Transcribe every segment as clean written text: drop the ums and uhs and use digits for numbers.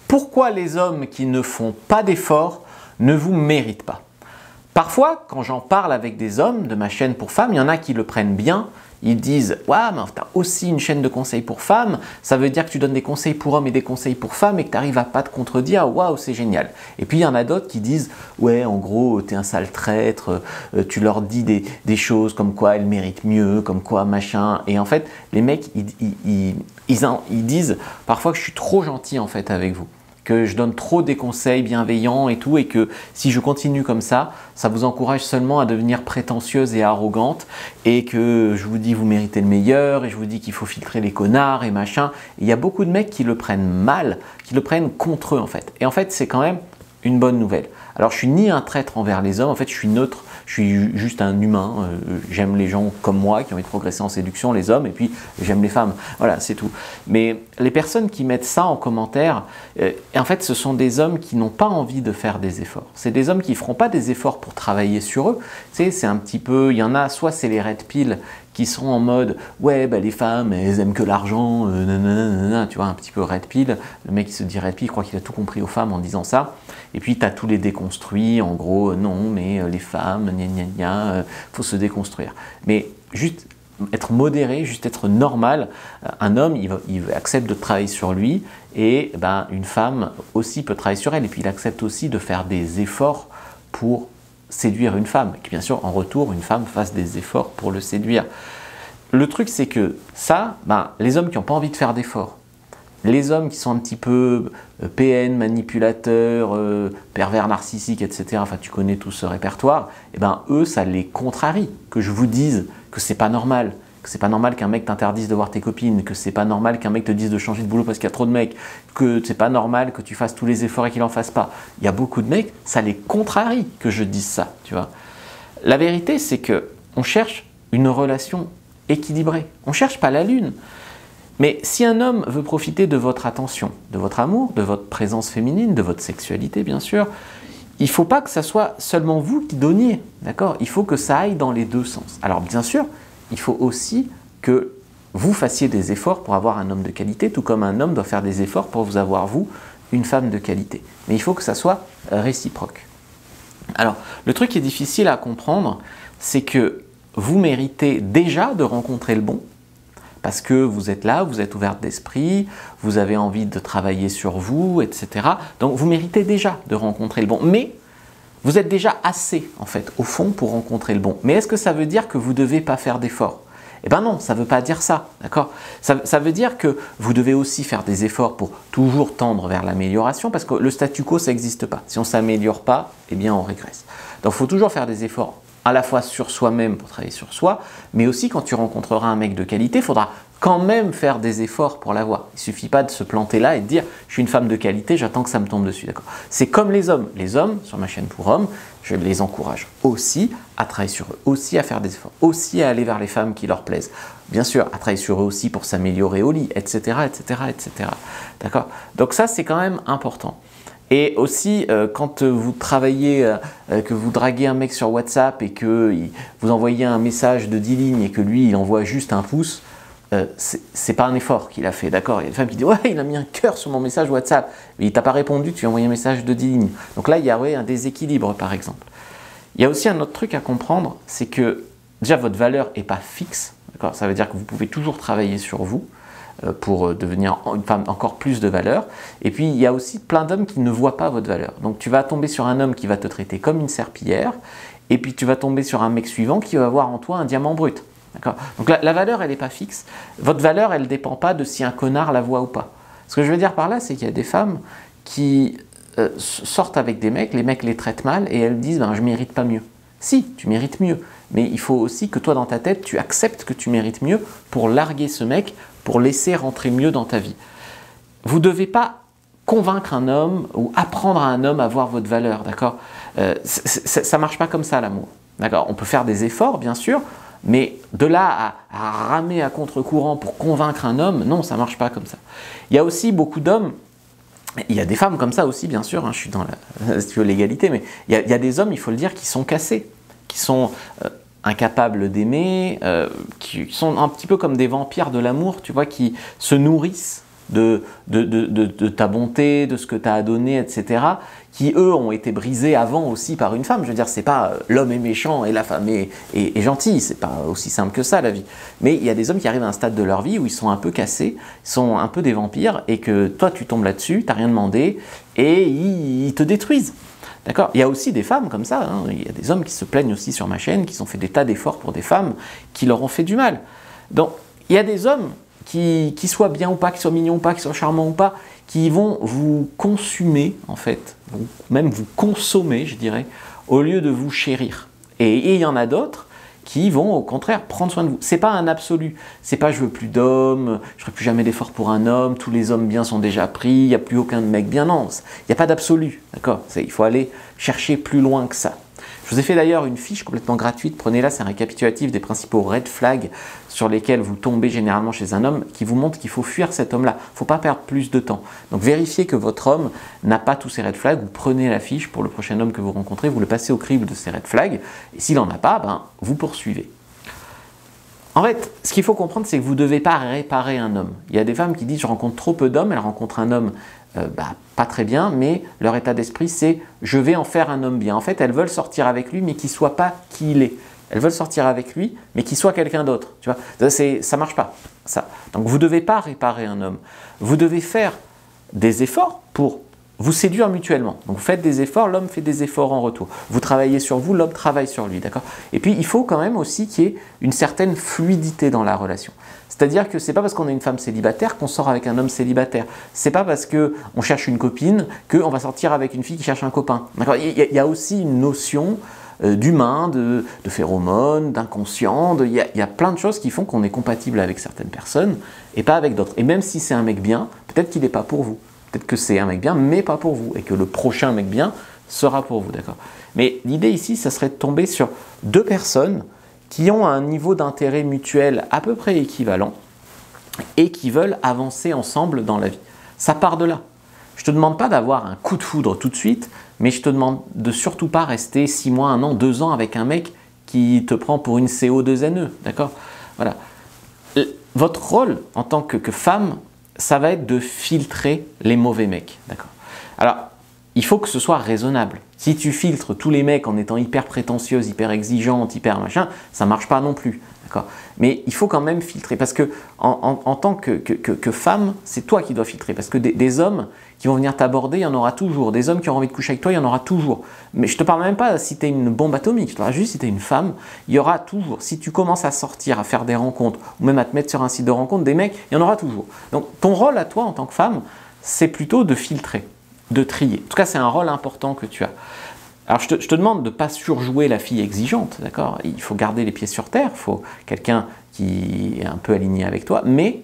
Pourquoi les hommes qui ne font pas d'efforts ne vous méritent pas? Parfois, quand j'en parle avec des hommes de ma chaîne pour femmes, il y en a qui le prennent bien. Ils disent « Ouais, mais tu as aussi une chaîne de conseils pour femmes, ça veut dire que tu donnes des conseils pour hommes et des conseils pour femmes et que tu n'arrives à pas te contredire, waouh, c'est génial !» Et puis il y en a d'autres qui disent « Ouais, en gros, tu es un sale traître, tu leur dis des choses comme quoi elles méritent mieux, comme quoi machin. » Et en fait, les mecs, ils disent parfois que je suis trop gentil en fait avec vous, que je donne trop des conseils bienveillants et tout, et que si je continue comme ça vous encourage seulement à devenir prétentieuse et arrogante, et que je vous dis vous méritez le meilleur, et je vous dis qu'il faut filtrer les connards et machin. Et il y a beaucoup de mecs qui le prennent mal, qui le prennent contre eux en fait. Et en fait, c'est quand même une bonne nouvelle. Alors, je suis ni un traître envers les hommes, en fait, je suis neutre, je suis juste un humain. J'aime les gens comme moi qui ont envie de progresser en séduction, les hommes, et puis j'aime les femmes. Voilà, c'est tout. Mais les personnes qui mettent ça en commentaire, en fait, ce sont des hommes qui n'ont pas envie de faire des efforts. C'est des hommes qui ne feront pas des efforts pour travailler sur eux. Tu sais, c'est un petit peu, il y en a, soit c'est les red pill qui sont en mode « Ouais, bah, les femmes, elles aiment que l'argent, tu vois, un petit peu red pill. » Le mec qui se dit red pill, il croit qu'il a tout compris aux femmes en disant ça. Et puis, tu as tous les déconstruits, en gros, non, mais les femmes, gna gna gna, faut se déconstruire. Mais juste être modéré, juste être normal, un homme, il accepte de travailler sur lui, et ben, une femme aussi peut travailler sur elle, et puis il accepte aussi de faire des efforts pour séduire une femme, et que bien sûr, en retour, une femme fasse des efforts pour le séduire. Le truc, c'est que ça, ben, les hommes qui n'ont pas envie de faire d'efforts, les hommes qui sont un petit peu PN, manipulateurs, pervers narcissiques, etc., enfin tu connais tout ce répertoire, et ben eux, ça les contrarie, que je vous dise que c'est pas normal, que c'est pas normal qu'un mec t'interdise de voir tes copines, que c'est pas normal qu'un mec te dise de changer de boulot parce qu'il y a trop de mecs, que c'est pas normal que tu fasses tous les efforts et qu'il en fasse pas. Il y a beaucoup de mecs, ça les contrarie que je dise ça, tu vois. La vérité, c'est que on cherche une relation équilibrée. On cherche pas la lune. Mais si un homme veut profiter de votre attention, de votre amour, de votre présence féminine, de votre sexualité bien sûr, il ne faut pas que ça soit seulement vous qui donniez, d'accord? Il faut que ça aille dans les deux sens. Alors bien sûr, il faut aussi que vous fassiez des efforts pour avoir un homme de qualité, tout comme un homme doit faire des efforts pour vous avoir, vous, une femme de qualité. Mais il faut que ça soit réciproque. Alors, le truc qui est difficile à comprendre, c'est que vous méritez déjà de rencontrer le bon, parce que vous êtes là, vous êtes ouverte d'esprit, vous avez envie de travailler sur vous, etc. Donc vous méritez déjà de rencontrer le bon. Mais vous êtes déjà assez, en fait, au fond, pour rencontrer le bon. Mais est-ce que ça veut dire que vous ne devez pas faire d'efforts? Eh bien non, ça ne veut pas dire ça, d'accord? Ça veut dire que vous devez aussi faire des efforts pour toujours tendre vers l'amélioration, parce que le statu quo, ça n'existe pas. Si on ne s'améliore pas, eh bien on régresse. Donc il faut toujours faire des efforts à la fois sur soi-même pour travailler sur soi, mais aussi quand tu rencontreras un mec de qualité, il faudra quand même faire des efforts pour l'avoir. Il ne suffit pas de se planter là et de dire « je suis une femme de qualité, j'attends que ça me tombe dessus ». C'est comme les hommes. Les hommes, sur ma chaîne pour hommes, je les encourage aussi à travailler sur eux, aussi à faire des efforts, aussi à aller vers les femmes qui leur plaisent. Bien sûr, à travailler sur eux aussi pour s'améliorer au lit, etc. etc., etc. D'accord? Donc ça, c'est quand même important. Et aussi, quand vous travaillez, que vous draguez un mec sur WhatsApp et que vous envoyez un message de 10 lignes et que lui, il envoie juste un pouce, c'est pas un effort qu'il a fait, d'accord? Il y a une femme qui dit « Ouais, il a mis un cœur sur mon message WhatsApp, mais il t'a pas répondu, tu lui as envoyé un message de 10 lignes. » Donc là, il y a un déséquilibre, par exemple. Il y a aussi un autre truc à comprendre, c'est que déjà, votre valeur n'est pas fixe, d'accord? Ça veut dire que vous pouvez toujours travailler sur vous pour devenir une femme encore plus de valeur. Et puis, il y a aussi plein d'hommes qui ne voient pas votre valeur. Donc, tu vas tomber sur un homme qui va te traiter comme une serpillière, et puis tu vas tomber sur un mec suivant qui va voir en toi un diamant brut. Donc, la valeur, elle n'est pas fixe. Votre valeur, elle ne dépend pas de si un connard la voit ou pas. Ce que je veux dire par là, c'est qu'il y a des femmes qui sortent avec des mecs, les mecs les traitent mal, et elles disent ben, « je ne mérite pas mieux ». Si, tu mérites mieux. Mais il faut aussi que toi, dans ta tête, tu acceptes que tu mérites mieux pour larguer ce mec, pour laisser rentrer mieux dans ta vie. Vous ne devez pas convaincre un homme ou apprendre à un homme à voir votre valeur, d'accord? Ça ne marche pas comme ça, l'amour. D'accord? On peut faire des efforts, bien sûr, mais de là à ramer à contre-courant pour convaincre un homme, non, ça ne marche pas comme ça. Il y a aussi beaucoup d'hommes, il y a des femmes comme ça aussi, bien sûr, hein, je suis dans l'égalité, mais il y a des hommes, il faut le dire, qui sont cassés, qui sont incapables d'aimer, qui sont un petit peu comme des vampires de l'amour, tu vois, qui se nourrissent de ta bonté, de ce que tu as à donner, etc., qui eux ont été brisés avant aussi par une femme. Je veux dire, c'est pas l'homme est méchant et la femme est gentille, c'est pas aussi simple que ça la vie. Mais il y a des hommes qui arrivent à un stade de leur vie où ils sont un peu cassés, ils sont un peu des vampires, et que toi tu tombes là-dessus, t'as rien demandé, et ils te détruisent. D'accord ? Il y a aussi des femmes comme ça, hein. Il y a des hommes qui se plaignent aussi sur ma chaîne, qui ont fait des tas d'efforts pour des femmes qui leur ont fait du mal. Donc, il y a des hommes qui soient bien ou pas, qui soient mignons ou pas, qui soient charmants ou pas, qui vont vous consumer, en fait, même vous consommer, je dirais, au lieu de vous chérir. Et il y en a d'autres qui vont au contraire prendre soin de vous. C'est pas un absolu, c'est pas je veux plus d'hommes, je ferai plus jamais d'efforts pour un homme, tous les hommes bien sont déjà pris, il n'y a plus aucun mec bien, non, il n'y a pas d'absolu, d'accord ? Il faut aller chercher plus loin que ça. Je vous ai fait d'ailleurs une fiche complètement gratuite, prenez-la, c'est un récapitulatif des principaux red flags sur lesquels vous tombez généralement chez un homme, qui vous montre qu'il faut fuir cet homme-là, il ne faut pas perdre plus de temps. Donc vérifiez que votre homme n'a pas tous ces red flags, vous prenez la fiche pour le prochain homme que vous rencontrez, vous le passez au crible de ces red flags, et s'il n'en a pas, ben, vous poursuivez. En fait, ce qu'il faut comprendre, c'est que vous ne devez pas réparer un homme. Il y a des femmes qui disent « je rencontre trop peu d'hommes », elles rencontrent un homme pas très bien, mais leur état d'esprit, c'est « je vais en faire un homme bien ». En fait, elles veulent sortir avec lui, mais qu'il ne soit pas qui il est. Elles veulent sortir avec lui, mais qu'il soit quelqu'un d'autre. Tu vois, ça ne marche pas. Ça. Donc, vous ne devez pas réparer un homme. Vous devez faire des efforts pour vous séduire mutuellement. Donc, vous faites des efforts, l'homme fait des efforts en retour. Vous travaillez sur vous, l'homme travaille sur lui. D'accord ? Et puis, il faut quand même aussi qu'il y ait une certaine fluidité dans la relation. C'est-à-dire que ce n'est pas parce qu'on est une femme célibataire qu'on sort avec un homme célibataire. Ce n'est pas parce qu'on cherche une copine qu'on va sortir avec une fille qui cherche un copain. Il y a aussi une notion d'humain, de phéromones, d'inconscient. Il y a plein de choses qui font qu'on est compatible avec certaines personnes et pas avec d'autres. Et même si c'est un mec bien, peut-être qu'il n'est pas pour vous. Peut-être que c'est un mec bien, mais pas pour vous. Et que le prochain mec bien sera pour vous. D'accord ? Mais l'idée ici, ça serait de tomber sur deux personnes qui ont un niveau d'intérêt mutuel à peu près équivalent et qui veulent avancer ensemble dans la vie. Ça part de là. Je ne te demande pas d'avoir un coup de foudre tout de suite, mais je te demande de surtout pas rester 6 mois, 1 an, 2 ans avec un mec qui te prend pour une CO2NE, d'accord ? Voilà. Votre rôle en tant que femme, ça va être de filtrer les mauvais mecs, d'accord ? Alors, il faut que ce soit raisonnable. Si tu filtres tous les mecs en étant hyper prétentieuse, hyper exigeante, hyper machin, ça ne marche pas non plus. Mais il faut quand même filtrer, parce que en tant que femme, c'est toi qui dois filtrer. Parce que des hommes qui vont venir t'aborder, il y en aura toujours. Des hommes qui auront envie de coucher avec toi, il y en aura toujours. Mais je ne te parle même pas si tu es une bombe atomique, je te parle juste si tu es une femme, il y aura toujours. Si tu commences à sortir, à faire des rencontres, ou même à te mettre sur un site de rencontre, des mecs, il y en aura toujours. Donc ton rôle à toi en tant que femme, c'est plutôt de filtrer, de trier. En tout cas, c'est un rôle important que tu as. Alors, je te demande de ne pas surjouer la fille exigeante, d'accord ? Il faut garder les pieds sur terre, il faut quelqu'un qui est un peu aligné avec toi, mais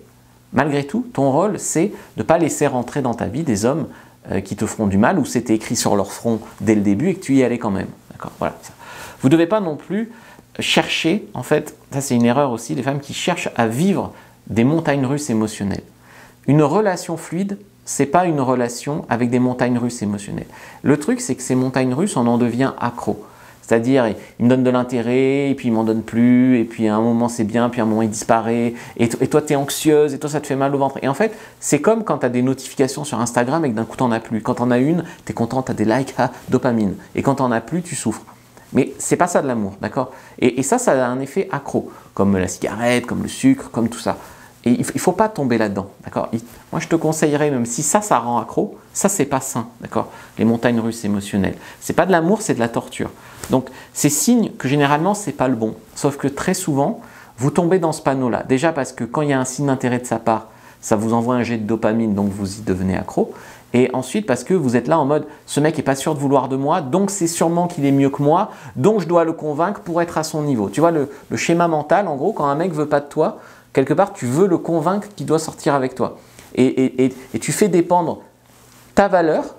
malgré tout, ton rôle, c'est de ne pas laisser rentrer dans ta vie des hommes qui te feront du mal, ou c'était écrit sur leur front dès le début et que tu y allais quand même, d'accord ? Voilà. Vous ne devez pas non plus chercher, en fait, ça c'est une erreur aussi, les femmes qui cherchent à vivre des montagnes russes émotionnelles. Une relation fluide, c'est pas une relation avec des montagnes russes émotionnelles. Le truc, c'est que ces montagnes russes, on en devient accro. C'est-à-dire, il me donne de l'intérêt, et puis il m'en donne plus, et puis à un moment c'est bien, puis à un moment il disparaît, et toi tu es anxieuse, et toi ça te fait mal au ventre. Et en fait, c'est comme quand tu as des notifications sur Instagram et que d'un coup tu n'en as plus. Quand tu en as une, tu es content, tu as des likes, dopamine. Et quand tu n'en as plus, tu souffres. Mais c'est pas ça de l'amour, d'accord ? Et ça a un effet accro, comme la cigarette, comme le sucre, comme tout ça. Et il ne faut pas tomber là-dedans, d'accord ? Moi, je te conseillerais, même si ça rend accro, ça, c'est pas sain, d'accord ? Les montagnes russes émotionnelles. C'est pas de l'amour, c'est de la torture. Donc, c'est signe que généralement, c'est pas le bon. Sauf que très souvent, vous tombez dans ce panneau-là. Déjà parce que quand il y a un signe d'intérêt de sa part, ça vous envoie un jet de dopamine, donc vous y devenez accro. Et ensuite, parce que vous êtes là en mode, ce mec n'est pas sûr de vouloir de moi, donc c'est sûrement qu'il est mieux que moi, donc je dois le convaincre pour être à son niveau. Tu vois, le schéma mental, en gros, quand un mec veut pas de toi, quelque part, tu veux le convaincre qu'il doit sortir avec toi. Et tu fais dépendre ta valeur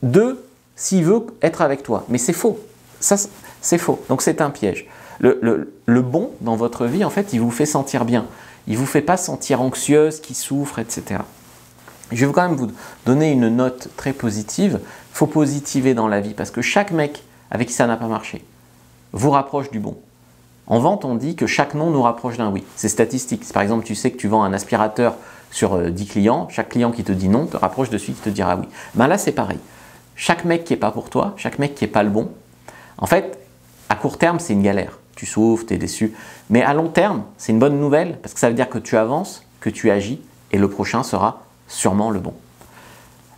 de s'il veut être avec toi. Mais c'est faux. Ça, c'est faux. Donc, c'est un piège. Le bon dans votre vie, en fait, il vous fait sentir bien. Il ne vous fait pas sentir anxieuse, qui souffre, etc. Je vais quand même vous donner une note très positive. Il faut positiver dans la vie parce que chaque mec avec qui ça n'a pas marché vous rapproche du bon. En vente, on dit que chaque non nous rapproche d'un oui. C'est statistique. Si par exemple, tu sais que tu vends un aspirateur sur 10 clients, chaque client qui te dit non te rapproche de celui qui te dira oui. Ben là, c'est pareil. Chaque mec qui n'est pas pour toi, chaque mec qui n'est pas le bon, en fait, à court terme, c'est une galère. Tu souffres, tu es déçu. Mais à long terme, c'est une bonne nouvelle parce que ça veut dire que tu avances, que tu agis et le prochain sera sûrement le bon.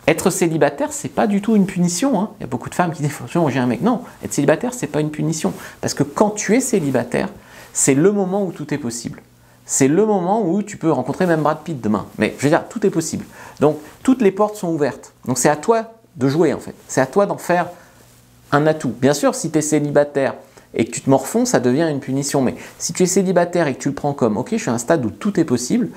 Être célibataire, c'est pas du tout une punition. Hein. Il y a beaucoup de femmes qui disent « j'ai un mec ». Non, être célibataire, c'est pas une punition. Parce que quand tu es célibataire, c'est le moment où tout est possible. C'est le moment où tu peux rencontrer même Brad Pitt demain. Mais je veux dire, tout est possible. Donc, toutes les portes sont ouvertes. Donc, c'est à toi de jouer en fait. C'est à toi d'en faire un atout. Bien sûr, si tu es célibataire et que tu te morfonds, ça devient une punition. Mais si tu es célibataire et que tu le prends comme « ok, je suis à un stade où tout est possible »,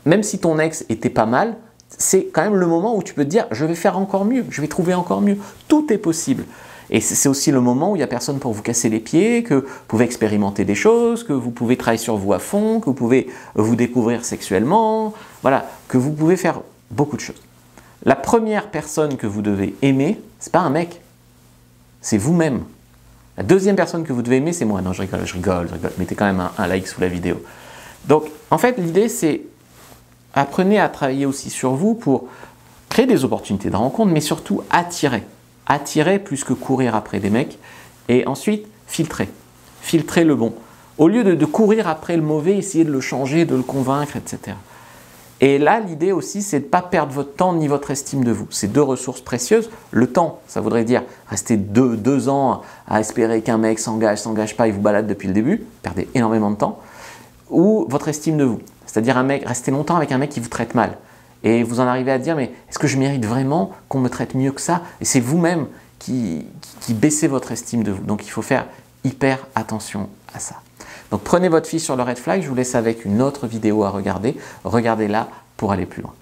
même si ton ex était pas mal, c'est quand même le moment où tu peux te dire « je vais faire encore mieux, je vais trouver encore mieux ». Tout est possible. Et c'est aussi le moment où il n'y a personne pour vous casser les pieds, que vous pouvez expérimenter des choses, que vous pouvez travailler sur vous à fond, que vous pouvez vous découvrir sexuellement, voilà, que vous pouvez faire beaucoup de choses. La première personne que vous devez aimer, ce n'est pas un mec, c'est vous-même. La deuxième personne que vous devez aimer, c'est moi. Non, je rigole. Mettez quand même un like sous la vidéo. Donc, en fait, l'idée, c'est apprenez à travailler aussi sur vous pour créer des opportunités de rencontre, mais surtout attirer. Attirer plus que courir après des mecs. Et ensuite, filtrer. Filtrer le bon. Au lieu de courir après le mauvais, essayer de le changer, de le convaincre, etc. Et là, l'idée aussi, c'est de ne pas perdre votre temps ni votre estime de vous. C'est deux ressources précieuses. Le temps, ça voudrait dire rester deux ans à espérer qu'un mec s'engage pas et vous balade depuis le début. Perdez énormément de temps. Ou votre estime de vous. C'est-à-dire rester longtemps avec un mec qui vous traite mal. Et vous en arrivez à dire, mais est-ce que je mérite vraiment qu'on me traite mieux que ça? Et c'est vous-même qui baissez votre estime de vous. Donc il faut faire hyper attention à ça. Donc prenez votre fille sur le red flag, je vous laisse avec une autre vidéo à regarder. Regardez-la pour aller plus loin.